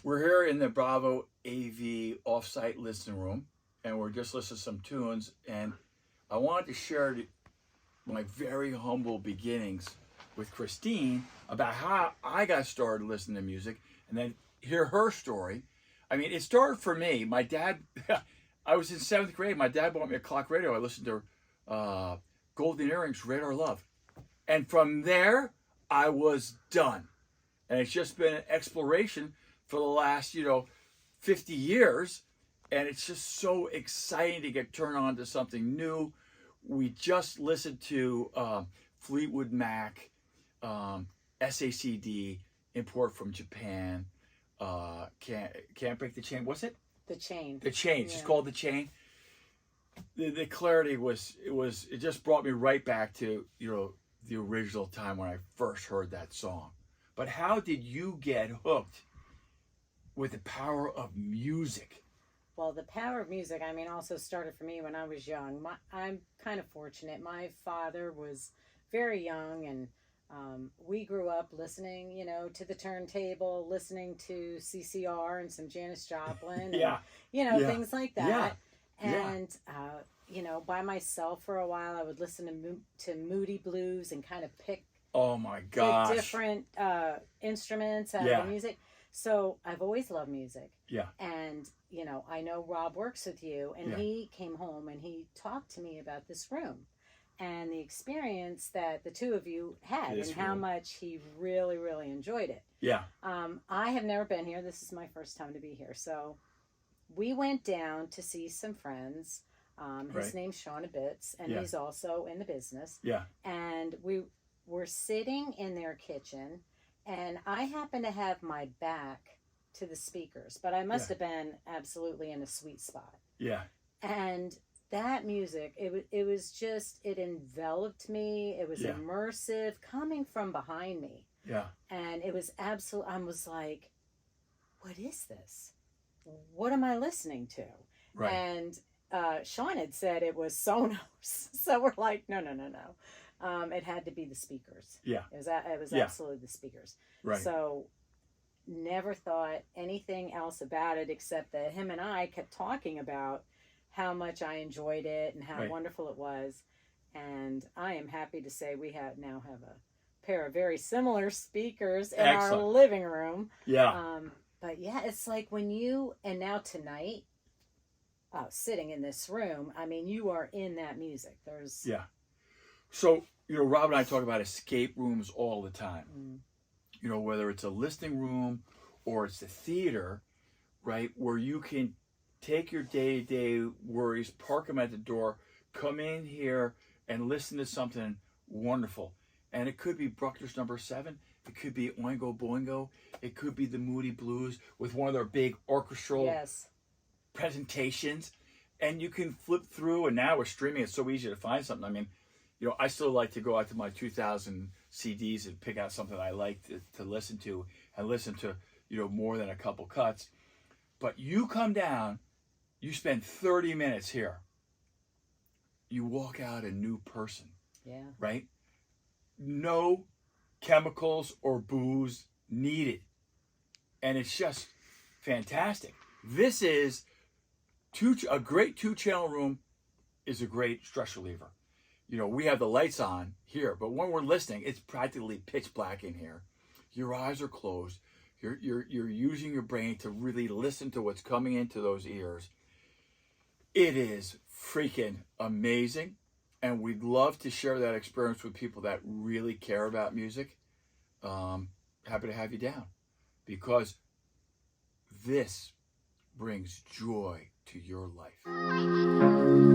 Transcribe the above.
We're here in the Bravo AV offsite listening room, and we're just listening to some tunes. And I wanted to share my very humble beginnings with Christine about how I got started listening to music, and then hear her story. I mean, it started for me. My dad, I was in 7th grade. My dad bought me a clock radio. I listened to Golden Earrings, Radar Love. And from there, I was done. And it's just been an exploration for the last, 50 years. And it's just so exciting to get turned on to something new. We just listened to Fleetwood Mac, SACD, import from Japan. Can't Break the Chain. What's it? The Chain. The Chain. It's called The Chain. The clarity it just brought me right back to, the original time when I first heard that song. But how did you get hooked with the power of music? Well, the power of music, also started for me when I was young. I'm kind of fortunate. My father was very young, and we grew up listening, to the turntable, listening to CCR and some Janis Joplin, and, things like that. And, by myself for a while, I would listen to Moody Blues and kind of pick oh my gosh, different instruments out of the music. So I've always loved music. Yeah. And, I know Rob works with you, and he came home and he talked to me about this room and the experience that the two of you had and how much he really, really enjoyed it. Yeah. I have never been here. This is my first time to be here. So we went down to see some friends. His name's Sean Abitz, and he's also in the business. Yeah. And we were sitting in their kitchen, and I happened to have my back to the speakers, but I must have been absolutely in a sweet spot. Yeah. And that music, it was just, it enveloped me. It was immersive, coming from behind me. Yeah. And it was absolute. I was like, what is this? What am I listening to? Right. And Sean had said it was Sonos. So we're like, no. It had to be the speakers. Yeah. It was absolutely the speakers. Right. So never thought anything else about it except that him and I kept talking about how much I enjoyed it and how wonderful it was. And I am happy to say we now have a pair of very similar speakers in our living room. Yeah. But it's like when and now tonight, sitting in this room, you are in that music. Yeah. So, Rob and I talk about escape rooms all the time. Mm. Whether it's a listening room or it's a theater, right, where you can take your day-to-day worries, park them at the door, come in here and listen to something wonderful. And it could be Bruckner's Number 7. It could be Oingo Boingo. It could be the Moody Blues with one of their big orchestral presentations. And you can flip through, and now with streaming, it's so easy to find something. I still like to go out to my 2,000 CDs and pick out something I like to listen to, and listen to, more than a couple cuts. But you come down, you spend 30 minutes here. You walk out a new person. Yeah. Right? No chemicals or booze needed. And it's just fantastic. This is a great 2-channel room is a great stress reliever. We have the lights on here, but when we're listening, it's practically pitch black in here. Your eyes are closed. You're using your brain to really listen to what's coming into those ears. It is freaking amazing, and we'd love to share that experience with people that really care about music. Happy to have you down, because this brings joy to your life.